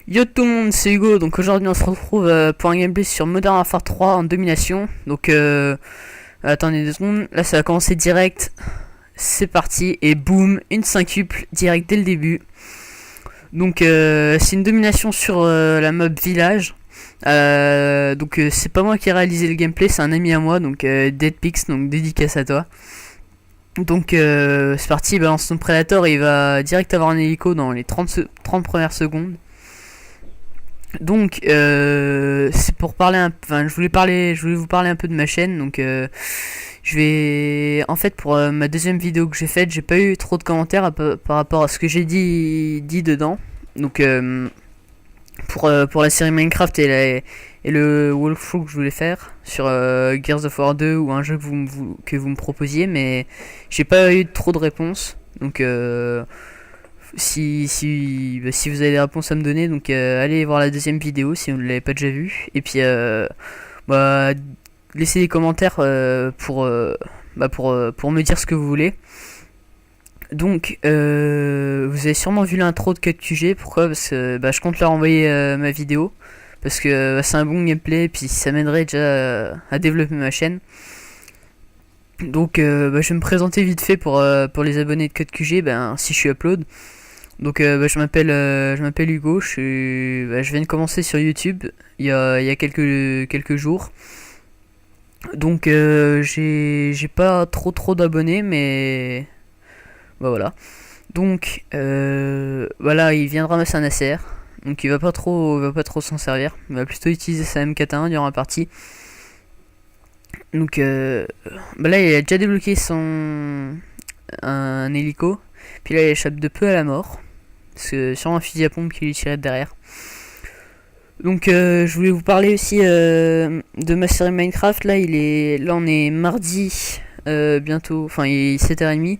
Yo tout le monde, c'est Hugo. Donc aujourd'hui on se retrouve pour un gameplay sur Modern Warfare 3 en domination. Donc attendez 2 secondes, là ça va commencer direct. C'est parti et boum, une syncuple direct dès le début. Donc c'est une domination sur la mob village. Donc c'est pas moi qui ai réalisé le gameplay, c'est un ami à moi, donc Deadpix, donc dédicace à toi. Donc c'est parti, il balance son Predator et il va direct avoir un hélico dans les 30 premières secondes. Donc c'est pour parler je voulais vous parler un peu de ma chaîne. Donc je vais en fait pour ma deuxième vidéo que j'ai faite, j'ai pas eu trop de commentaires par rapport à ce que j'ai dit dedans. Donc pour la série Minecraft et le walkthrough que je voulais faire sur Gears of War 2 ou un jeu que vous me proposiez, mais j'ai pas eu trop de réponses. Donc si vous avez des réponses à me donner, donc allez voir la deuxième vidéo si vous ne l'avez pas déjà vue. Et puis laissez des commentaires pour me dire ce que vous voulez. Donc vous avez sûrement vu l'intro de CutQG. Pourquoi? Parce que je compte leur envoyer ma vidéo, parce que c'est un bon gameplay et puis ça m'aiderait déjà à développer ma chaîne. Donc je vais me présenter vite fait pour les abonnés de CutQG, si je suis upload. Donc je m'appelle Hugo, je viens de commencer sur YouTube il y a quelques jours. Donc j'ai pas trop d'abonnés, mais voilà. Donc voilà, il vient de ramasser un ACR. Donc il va pas trop s'en servir. Il va plutôt utiliser sa MK1 durant la partie. Donc là il a déjà débloqué un hélico. Puis là il échappe de peu à la mort, parce que sûrement un fusil à pompe qui lui tirait de derrière. Donc je voulais vous parler aussi de ma série Minecraft. Là on est mardi bientôt, enfin il est 7h30.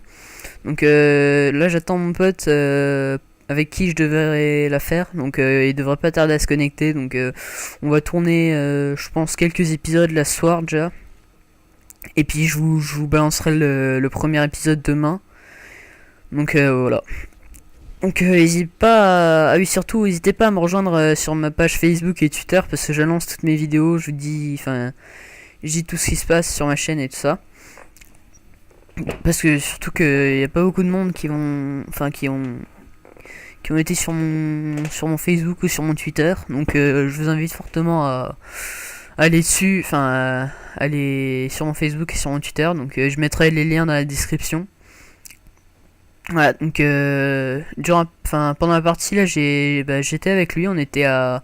Donc là j'attends mon pote avec qui je devrais la faire. Donc il devrait pas tarder à se connecter. Donc on va tourner je pense quelques épisodes la soir déjà. Et puis je vous balancerai le premier épisode demain. Donc voilà. Donc n'hésitez pas surtout n'hésitez pas à me rejoindre sur ma page Facebook et Twitter, parce que j'annonce toutes mes vidéos, je dis tout ce qui se passe sur ma chaîne et tout ça. Parce que surtout qu'il n'y a pas beaucoup de monde qui ont été sur mon Facebook ou sur mon Twitter. Donc je vous invite fortement à aller dessus, à aller sur mon Facebook et sur mon Twitter. Donc je mettrai les liens dans la description. Voilà, donc pendant la partie là j'étais avec lui, on était à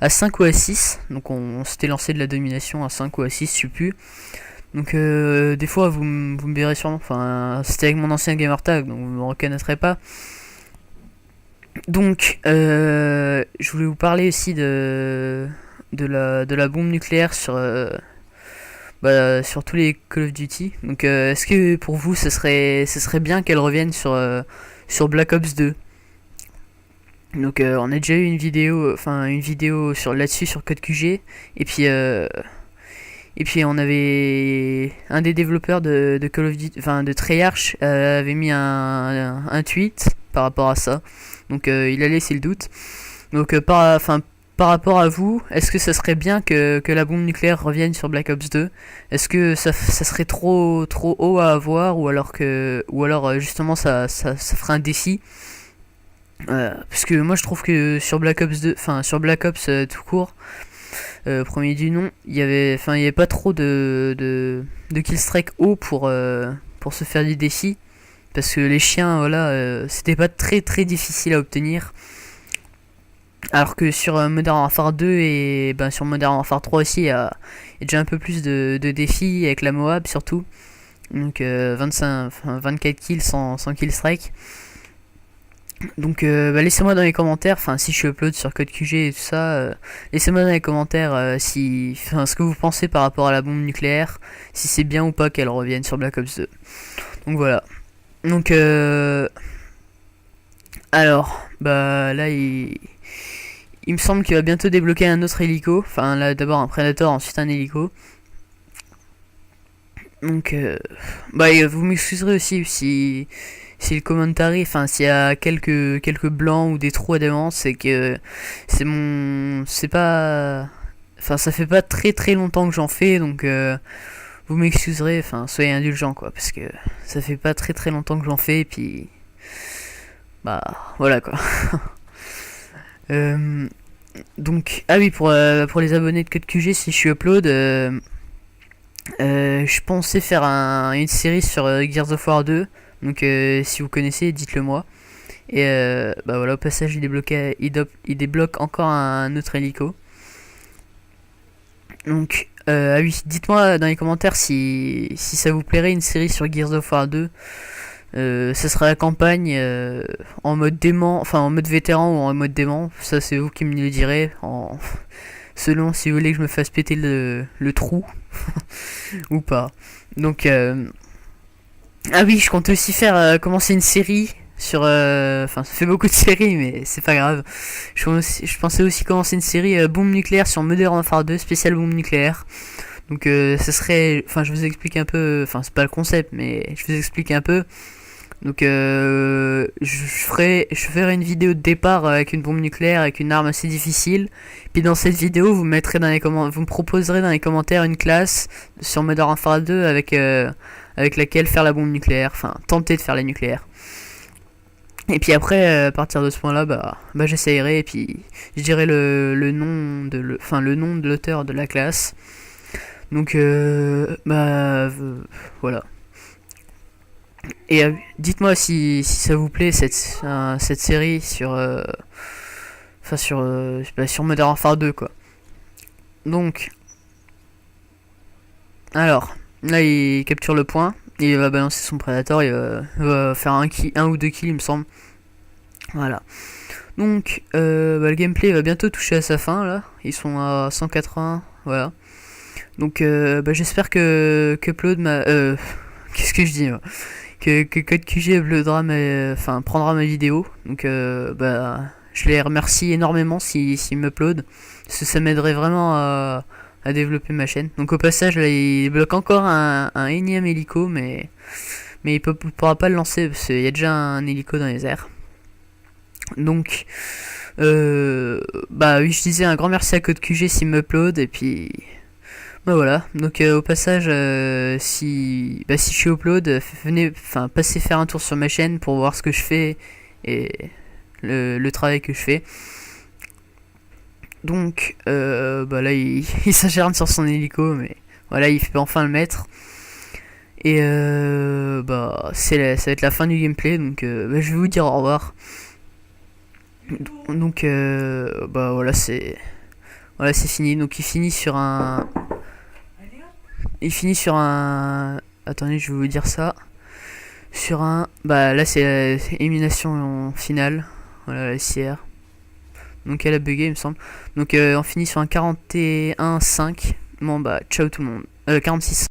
5 ou à 6, donc on s'était lancé de la domination à 5 ou à 6, je sais plus. Donc des fois vous me verrez sûrement, c'était avec mon ancien gamertag, donc vous me reconnaîtrez pas. Donc je voulais vous parler aussi de la bombe nucléaire sur tous les Call of Duty. Donc est-ce que pour vous ce serait bien qu'elle revienne sur Black Ops 2? Donc on a déjà eu une vidéo là-dessus sur CodeQG, et puis on avait un des développeurs de Call of Duty, de Treyarch, avait mis un tweet par rapport à ça. Donc il a laissé le doute. Donc par rapport à vous, est-ce que ça serait bien que la bombe nucléaire revienne sur Black Ops 2? Est-ce que ça serait trop haut à avoir, ou alors justement ça ferait un défi? Parce que moi je trouve que sur Black Ops 2, sur Black Ops tout court, premier du nom, il y avait pas trop de killstrike haut pour se faire du défi, parce que les chiens, c'était pas très difficile à obtenir. Alors que sur Modern Warfare 2 et sur Modern Warfare 3 aussi, il y a déjà un peu plus de défis avec la Moab surtout. Donc 24 kills sans kill strike. Donc laissez-moi dans les commentaires, si je suis upload sur CodeQG et tout ça, laissez-moi dans les commentaires ce que vous pensez par rapport à la bombe nucléaire, si c'est bien ou pas qu'elle revienne sur Black Ops 2. Donc voilà. Donc alors là il me semble qu'il va bientôt débloquer un autre hélico. Là d'abord un Predator, ensuite un hélico. Donc, vous m'excuserez aussi si le commentary, enfin, s'il y a quelques blancs ou des trous à des moments, c'est que c'est pas, enfin, ça fait pas très très longtemps que j'en fais, donc vous m'excuserez, enfin, soyez indulgents, quoi, parce que ça fait pas très très longtemps que j'en fais, et puis, bah, voilà, quoi. Euh, donc, ah oui, pour les abonnés de Code QG, si je suis upload, je pensais faire une série sur Gears of War 2. Donc si vous connaissez, dites-le moi. Et voilà, au passage, il débloque encore un autre hélico. Donc, ah oui, dites-moi dans les commentaires si ça vous plairait une série sur Gears of War 2. Ça sera la campagne en mode dément, enfin en mode vétéran ou en mode dément. Ça, c'est vous qui me le direz. Selon si vous voulez que je me fasse péter le trou ou pas. Donc, ah oui, je compte aussi faire commencer une série sur. Enfin, ça fait beaucoup de séries, mais c'est pas grave. Je pensais aussi commencer une série bombe nucléaire sur Modern Warfare 2, spécial bombe nucléaire. Donc, ça serait. Enfin, je vous explique un peu. Enfin, c'est pas le concept, mais je vous explique un peu. Donc, je ferai une vidéo de départ avec une bombe nucléaire, avec une arme assez difficile. Puis dans cette vidéo, vous mettrez vous me proposerez dans les commentaires une classe sur Modern Warfare 2 avec laquelle faire la bombe nucléaire, enfin tenter de faire la nucléaire. Et puis après, à partir de ce point-là, j'essayerai et puis je dirai le nom le nom de l'auteur de la classe. Donc voilà. Et dites-moi si ça vous plaît cette série sur sur Modern Warfare 2 quoi. Donc alors là il capture le point, il va balancer son prédateur, il va faire un ou deux kills il me semble. Voilà. Donc le gameplay va bientôt toucher à sa fin là. Ils sont à 180, voilà. Donc j'espère que Upload qu'est-ce que je dis moi que Code QG prendra ma vidéo. Donc je les remercie énormément s'ils m'uploadent. Parce que ça m'aiderait vraiment à développer ma chaîne. Donc au passage là, il bloque encore un énième hélico mais il pourra pas le lancer parce qu'il y a déjà un hélico dans les airs. Donc oui, je disais un grand merci à Code QG s'il m'upload et puis voilà, donc au passage, si je suis upload, passez faire un tour sur ma chaîne pour voir ce que je fais et le travail que je fais. Donc là, il s'acharne sur son hélico, mais voilà, il fait enfin le mettre. Et ça va être la fin du gameplay, donc je vais vous dire au revoir. Donc voilà, c'est fini. Donc il finit sur un. Attendez, je vais vous dire ça. Sur un. Là, c'est l'élimination finale. Voilà, la SCR. Donc, elle a bugué, il me semble. Donc, on finit sur un 41-5. Bon, ciao tout le monde. 46.